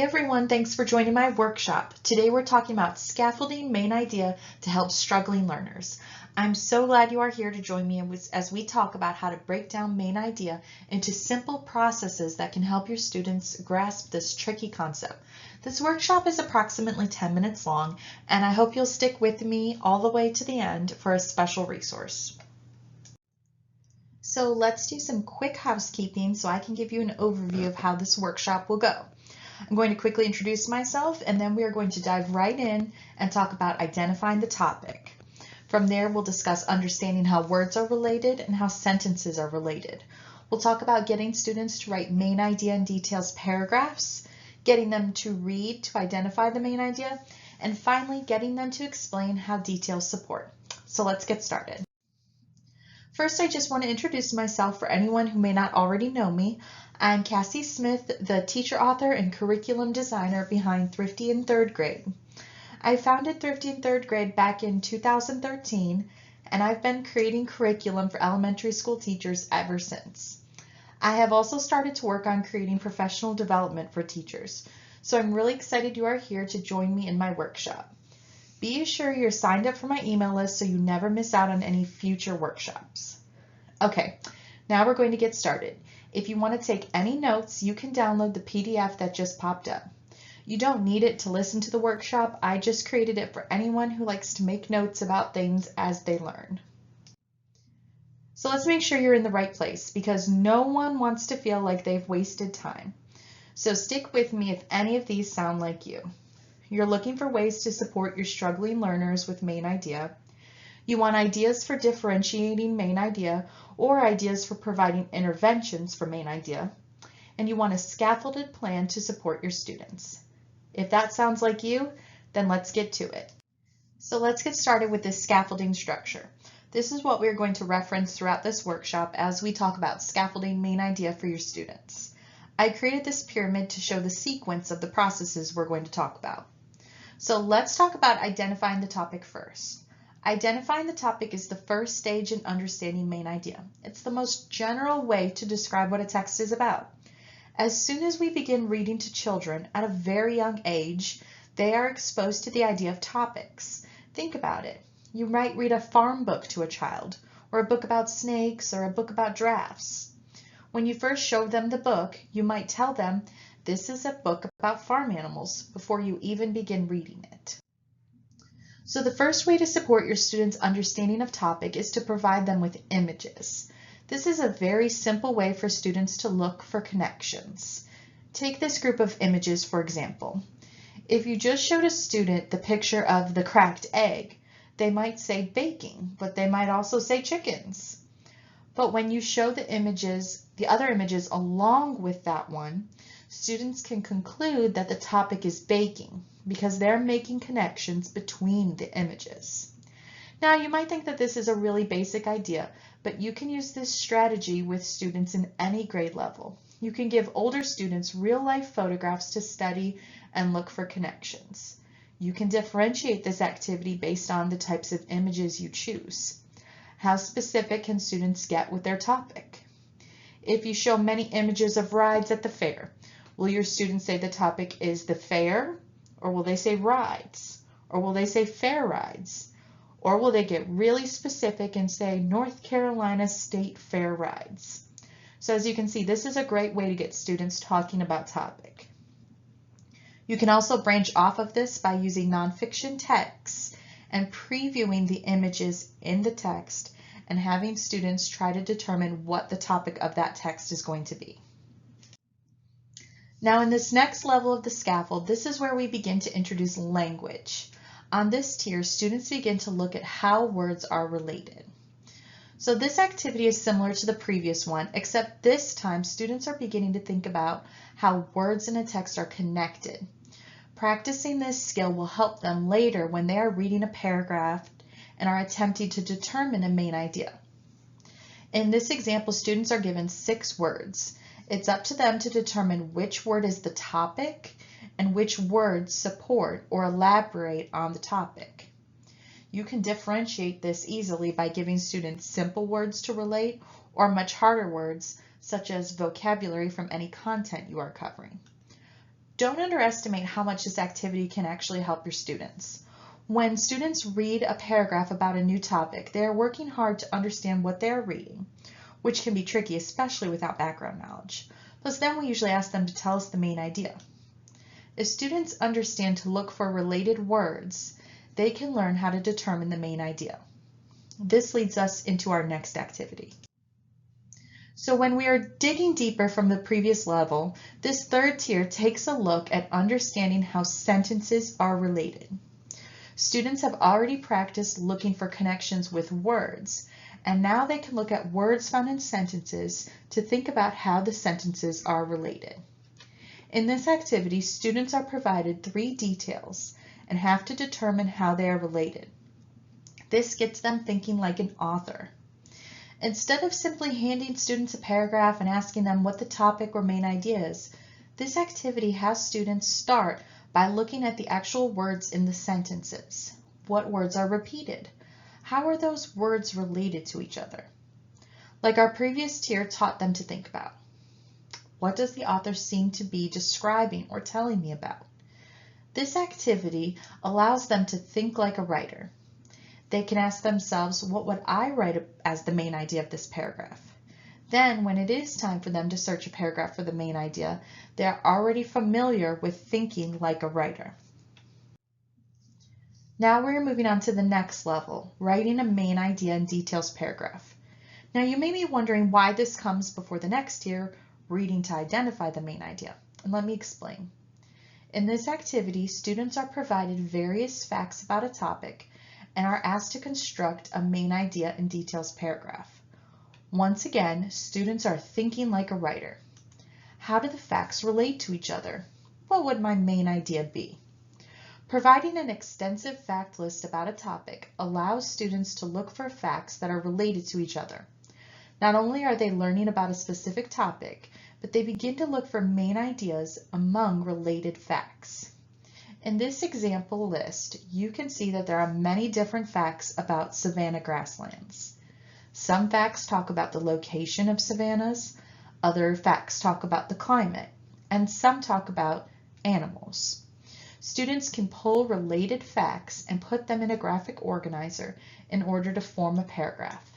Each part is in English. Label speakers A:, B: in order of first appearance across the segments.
A: everyone, thanks for joining my workshop. Today we're talking about scaffolding main idea to help struggling learners. I'm so glad you are here to join me as we talk about how to break down main idea into simple processes that can help your students grasp this tricky concept. This workshop is approximately 10 minutes long, and I hope you'll stick with me all the way to the end for a special resource. So let's do some quick housekeeping so I can give you an overview of how this workshop will go. I'm going to quickly introduce myself, and then we are going to dive right in and talk about identifying the topic. From there, we'll discuss understanding how words are related and how sentences are related. We'll talk about getting students to write main idea and details paragraphs, getting them to read to identify the main idea, and finally getting them to explain how details support. So let's get started. First, I just want to introduce myself for anyone who may not already know me. I'm Cassie Smith, the teacher, author, and curriculum designer behind Thrifty in Third Grade. I founded Thrifty in Third Grade back in 2013, and I've been creating curriculum for elementary school teachers ever since. I have also started to work on creating professional development for teachers, so I'm really excited you are here to join me in my workshop. Be sure you're signed up for my email list so you never miss out on any future workshops. Okay, now we're going to get started. If you want to take any notes, you can download the PDF that just popped up. You don't need it to listen to the workshop. I just created it for anyone who likes to make notes about things as they learn. So let's make sure you're in the right place because no one wants to feel like they've wasted time. So stick with me if any of these sound like you. You're looking for ways to support your struggling learners with main idea. You want ideas for differentiating main idea or ideas for providing interventions for main idea. And you want a scaffolded plan to support your students. If that sounds like you, then let's get to it. So let's get started with this scaffolding structure. This is what we're going to reference throughout this workshop as we talk about scaffolding main idea for your students. I created this pyramid to show the sequence of the processes we're going to talk about. So let's talk about identifying the topic first. Identifying the topic is the first stage in understanding main idea. It's the most general way to describe what a text is about. As soon as we begin reading to children at a very young age, they are exposed to the idea of topics. Think about it. You might read a farm book to a child, or a book about snakes, or a book about giraffes. When you first show them the book, you might tell them, "This is a book about farm animals," before you even begin reading it. So the first way to support your students' understanding of topic is to provide them with images. This is a very simple way for students to look for connections. Take this group of images, for example. If you just showed a student the picture of the cracked egg, they might say baking, but they might also say chickens. But when you show the other images along with that one, students can conclude that the topic is baking because they're making connections between the images. Now, you might think that this is a really basic idea, but you can use this strategy with students in any grade level. You can give older students real-life photographs to study and look for connections. You can differentiate this activity based on the types of images you choose. How specific can students get with their topic? If you show many images of rides at the fair, will your students say the topic is the fair, or will they say rides, or will they say fair rides, or will they get really specific and say North Carolina State Fair rides? So as you can see, this is a great way to get students talking about topic. You can also branch off of this by using nonfiction texts and previewing the images in the text and having students try to determine what the topic of that text is going to be. Now in this next level of the scaffold, this is where we begin to introduce language. On this tier, students begin to look at how words are related. So this activity is similar to the previous one, except this time students are beginning to think about how words in a text are connected. Practicing this skill will help them later when they are reading a paragraph and are attempting to determine a main idea. In this example, students are given 6 words. It's up to them to determine which word is the topic and which words support or elaborate on the topic. You can differentiate this easily by giving students simple words to relate or much harder words such as vocabulary from any content you are covering. Don't underestimate how much this activity can actually help your students. When students read a paragraph about a new topic, they are working hard to understand what they are reading, which can be tricky, especially without background knowledge. Plus, then we usually ask them to tell us the main idea. If students understand to look for related words, they can learn how to determine the main idea. This leads us into our next activity. So when we are digging deeper from the previous level, this third tier takes a look at understanding how sentences are related. Students have already practiced looking for connections with words, and now they can look at words found in sentences to think about how the sentences are related. In this activity, students are provided 3 details and have to determine how they are related. This gets them thinking like an author. Instead of simply handing students a paragraph and asking them what the topic or main idea is, this activity has students start by looking at the actual words in the sentences. What words are repeated? How are those words related to each other? Like our previous tier taught them to think about. What does the author seem to be describing or telling me about? This activity allows them to think like a writer. They can ask themselves, what would I write as the main idea of this paragraph? Then, when it is time for them to search a paragraph for the main idea, they're already familiar with thinking like a writer. Now we're moving on to the next level, writing a main idea and details paragraph. Now you may be wondering why this comes before the next tier, reading to identify the main idea. And let me explain. In this activity, students are provided various facts about a topic and are asked to construct a main idea and details paragraph. Once again, students are thinking like a writer. How do the facts relate to each other? What would my main idea be? Providing an extensive fact list about a topic allows students to look for facts that are related to each other. Not only are they learning about a specific topic, but they begin to look for main ideas among related facts. In this example list, you can see that there are many different facts about savanna grasslands. Some facts talk about the location of savannas, other facts talk about the climate, and some talk about animals. Students can pull related facts and put them in a graphic organizer in order to form a paragraph.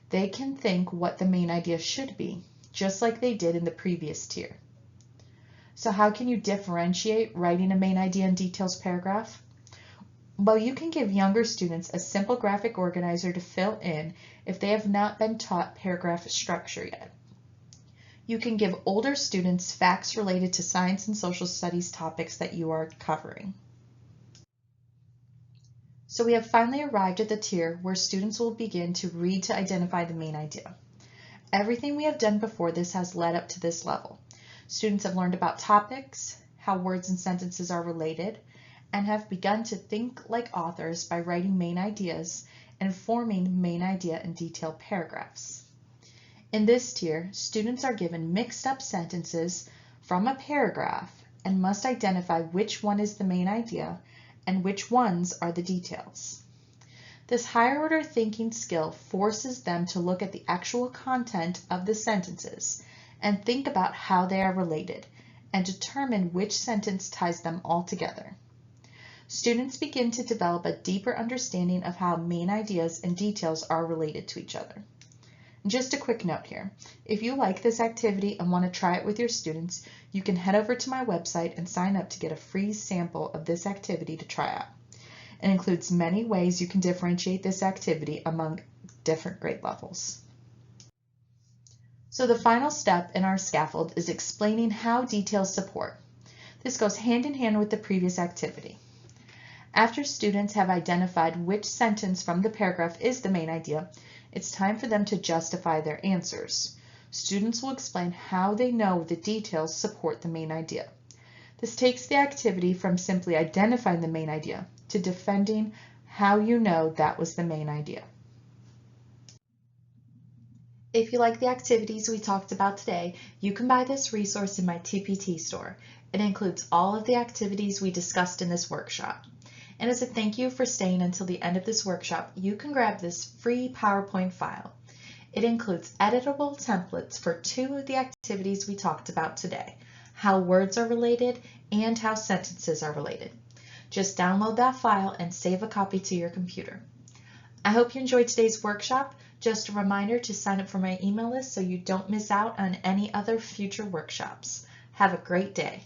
A: They can think what the main idea should be, just like they did in the previous tier. So how can you differentiate writing a main idea and details paragraph? Well, you can give younger students a simple graphic organizer to fill in if they have not been taught paragraph structure yet. You can give older students facts related to science and social studies topics that you are covering. So we have finally arrived at the tier where students will begin to read to identify the main idea. Everything we have done before this has led up to this level. Students have learned about topics, how words and sentences are related, and have begun to think like authors by writing main ideas and forming main idea and detailed paragraphs. In this tier, students are given mixed up sentences from a paragraph and must identify which one is the main idea and which ones are the details. This higher order thinking skill forces them to look at the actual content of the sentences and think about how they are related and determine which sentence ties them all together. Students begin to develop a deeper understanding of how main ideas and details are related to each other. Just a quick note here, if you like this activity and want to try it with your students, you can head over to my website and sign up to get a free sample of this activity to try out. It includes many ways you can differentiate this activity among different grade levels. So the final step in our scaffold is explaining how details support. This goes hand in hand with the previous activity. After students have identified which sentence from the paragraph is the main idea, it's time for them to justify their answers. Students will explain how they know the details support the main idea. This takes the activity from simply identifying the main idea to defending how you know that was the main idea. If you like the activities we talked about today, you can buy this resource in my TPT store. It includes all of the activities we discussed in this workshop. And as a thank you for staying until the end of this workshop, you can grab this free PowerPoint file. It includes editable templates for 2 of the activities we talked about today: how words are related, and how sentences are related. Just download that file and save a copy to your computer. I hope you enjoyed today's workshop. Just a reminder to sign up for my email list so you don't miss out on any other future workshops. Have a great day.